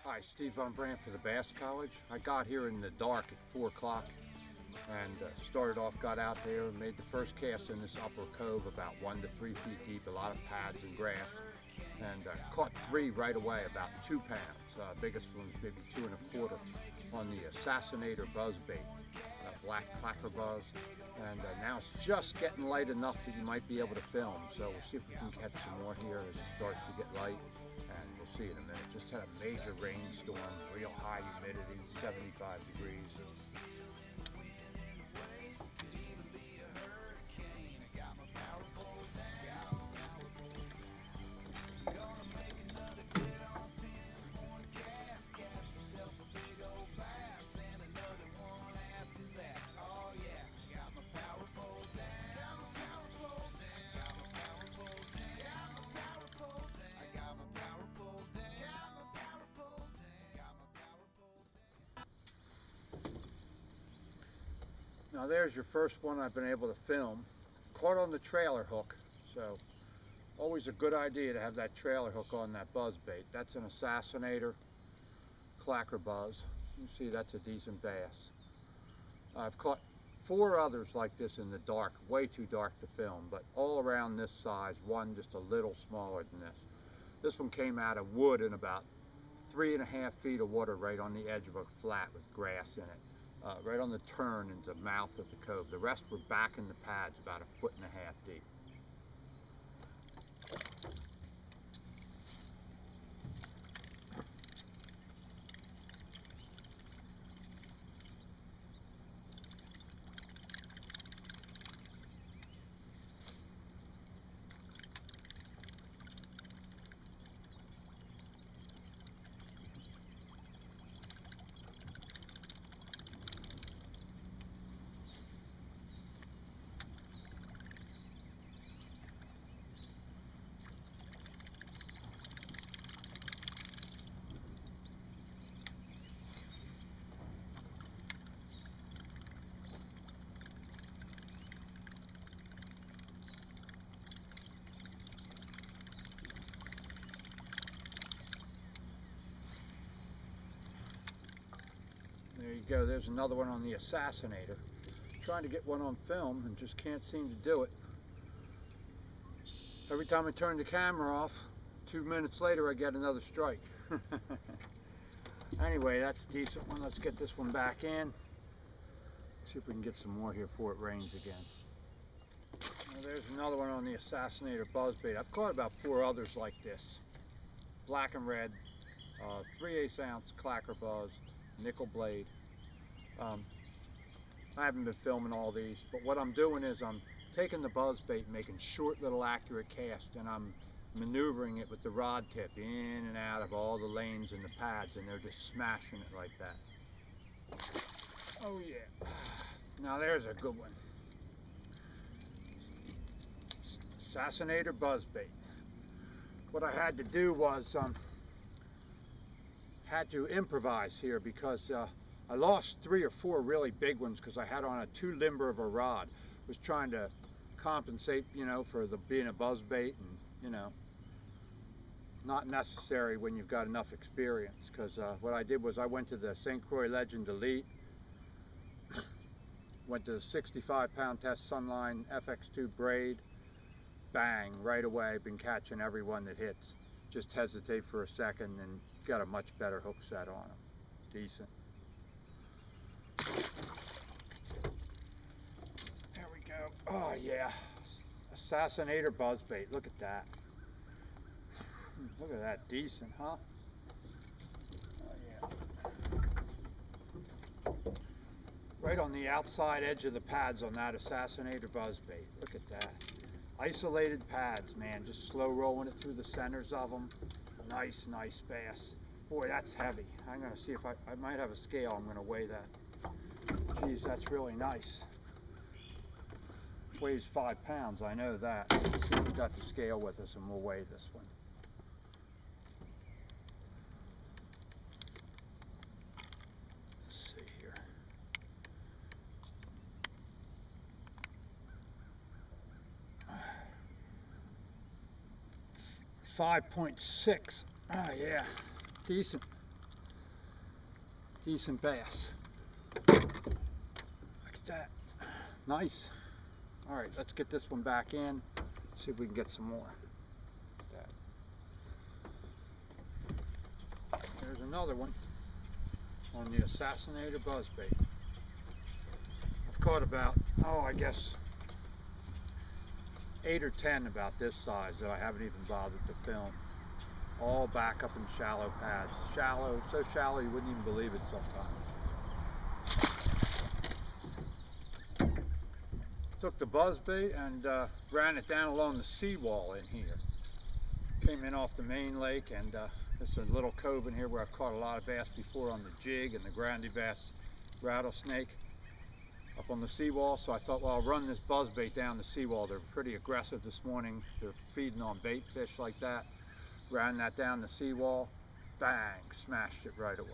Hi, Steve Von Brandt for the Bass College. I got here in the dark at 4 o'clock and started off, got out there, made the first cast in this upper cove about 1 to 3 feet deep, a lot of pads and grass, and caught 3 right away, about 2 pounds. Biggest one's maybe 2 1/4 on the Assassinator Buzzbait, black clacker buzz, and now it's just getting light enough that you might be able to film. So we'll see if we can catch some more here as it starts to get light, and we'll see in a minute. Just had a major rainstorm, real high humidity, 75 degrees. Now there's your first one I've been able to film. Caught on the trailer hook, so always a good idea to have that trailer hook on that buzzbait. That's an Assassinator clacker buzz. You see that's a decent bass. I've caught 4 others like this in the dark, way too dark to film, but all around this size, one just a little smaller than this. This one came out of wood in about 3 1/2 feet of water right on the edge of a flat with grass in it. Right on the turn into the mouth of the cove. The rest were back in the pads about 1 1/2 feet deep. There you go, there's another one on the Assassinator. Trying to get one on film and just can't seem to do it. Every time I turn the camera off, 2 minutes later I get another strike. Anyway, that's a decent one. Let's get this one back in. See if we can get some more here before it rains again. Now, there's another one on the Assassinator buzzbait. I've caught about 4 others like this. Black and red, 3/8 ounce clacker buzz, nickel blade. I haven't been filming all these, but what I'm doing is I'm taking the buzzbait, making short little accurate casts, and I'm maneuvering it with the rod tip in and out of all the lanes in the pads, and they're just smashing it like that. Oh yeah. Now there's a good one. Assassinator buzzbait. What I had to do was had to improvise here because I lost 3 or 4 really big ones because I had on a too limber of a rod. Was trying to compensate, you know, for the being a buzzbait, and you know, not necessary when you've got enough experience. Because what I did was I went to the St. Croix Legend Elite, went to the 65-pound test Sunline FX2 braid, bang, right away. Been catching every one that hits. Just hesitate for a second and got a much better hook set on them. Decent. There we go. Oh yeah, Assassinator buzzbait. Look at that. Look at that. Decent, huh? Oh yeah. Right on the outside edge of the pads on that Assassinator buzzbait. Look at that. Isolated pads, man. Just slow rolling it through the centers of them. Nice, nice bass. Boy, that's heavy. I'm going to see if I might have a scale. I'm going to weigh that. Geez, that's really nice. Weighs 5 pounds, I know that. Let's see if we've got the scale with us and we'll weigh this one. Let's see here. 5.6. Oh yeah, decent. Decent bass. Look at that. Nice. All right, let's get this one back in. See if we can get some more. There's another one on the Assassinator Buzzbait. I've caught about, I guess 8 or 10 about this size that I haven't even bothered to film. All back up in shallow pads. Shallow, so shallow you wouldn't even believe it sometimes. Took the buzzbait and ran it down along the seawall in here. Came in off the main lake, and there's a little cove in here where I've caught a lot of bass before on the jig and the Grandy bass rattlesnake up on the seawall. So I thought, well, I'll run this buzzbait down the seawall. They're pretty aggressive this morning. They're feeding on bait fish like that. Ran that down the seawall, bang, smashed it right away.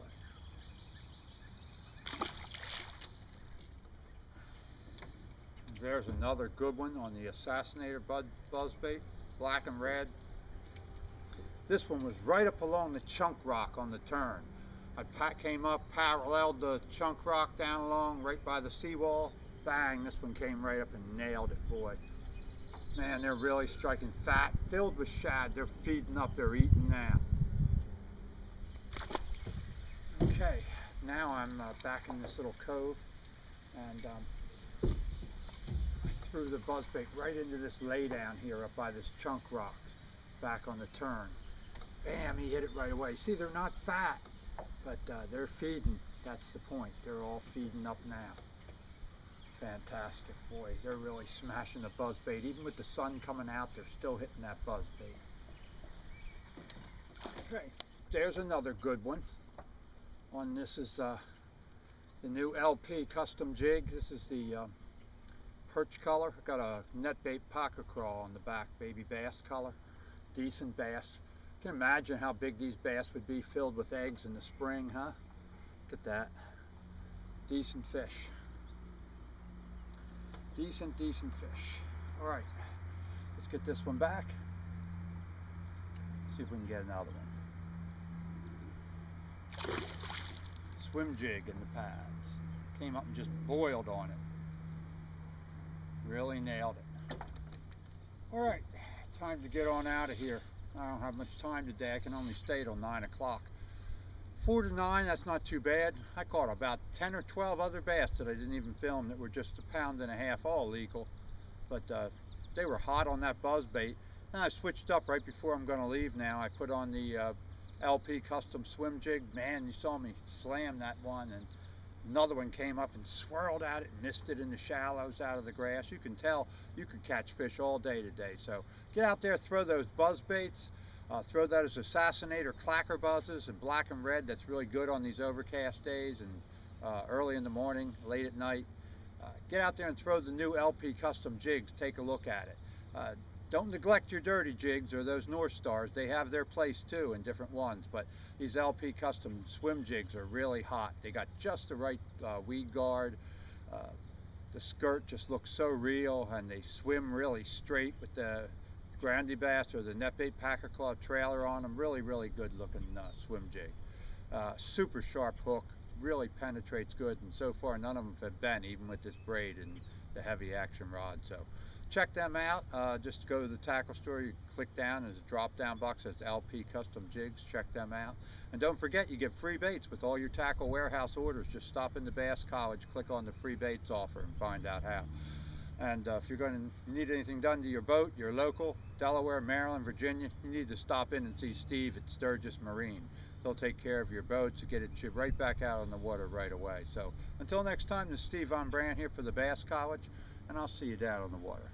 There's another good one on the Assassinator buzzbait, black and red. This one was right up along the chunk rock on the turn. I came up, paralleled the chunk rock down along right by the seawall, bang, this one came right up and nailed it, boy. Man, they're really striking fat, filled with shad. They're feeding up, they're eating now. Okay, now I'm back in this little cove, and I threw the buzzbait right into this laydown here up by this chunk rock, back on the turn. Bam, he hit it right away. See, they're not fat, but they're feeding. That's the point. They're all feeding up now. Fantastic, boy. They're really smashing the buzzbait. Even with the sun coming out, they're still hitting that buzzbait. Okay, there's another good one. This is the new LP custom jig. This is the perch color. Got a net bait pocket crawl on the back, baby bass color. Decent bass. You can imagine how big these bass would be filled with eggs in the spring, huh? Look at that. Decent fish. Decent fish. All right, let's get this one back. See if we can get another one. Swim jig in the pads. Came up and just boiled on it. Really nailed it. All right, time to get on out of here. I don't have much time today. I can only stay till 9 o'clock. 4 to 9, that's not too bad. I caught about 10 or 12 other bass that I didn't even film that were just 1.5 pounds, all legal. But they were hot on that buzzbait. And I switched up right before I'm going to leave now. I put on the LP custom swim jig. Man, you saw me slam that one, and another one came up and swirled at it, missed it in the shallows out of the grass. You can tell you could catch fish all day today. So get out there, throw those buzzbaits. Throw that as Assassinator clacker buzzes in black and red. That's really good on these overcast days and early in the morning, late at night. Get out there and throw the new LP custom jigs. Take a look at it. Don't neglect your dirty jigs or those North Stars. They have their place too in different ones, but these LP custom swim jigs are really hot. They got just the right weed guard. The skirt just looks so real, and they swim really straight with the Grandy bass or the netbait packer claw trailer on them. Really good looking swim jig. Super sharp hook, really penetrates good, and so far none of them have bent, even with this braid and the heavy action rod. So check them out. Just go to the tackle store, you click down, there's a drop down box that's LP custom jigs. Check them out, and don't forget you get free baits with all your tackle warehouse orders. Just stop into Bass College, click on the free baits offer, and find out how. And if you're going to need anything done to your boat, you're local, Delaware, Maryland, Virginia, you need to stop in and see Steve at Sturgis Marine. They'll take care of your boats to get it right back out on the water right away. So until next time, this is Steve Von Brand here for the Bass College, and I'll see you down on the water.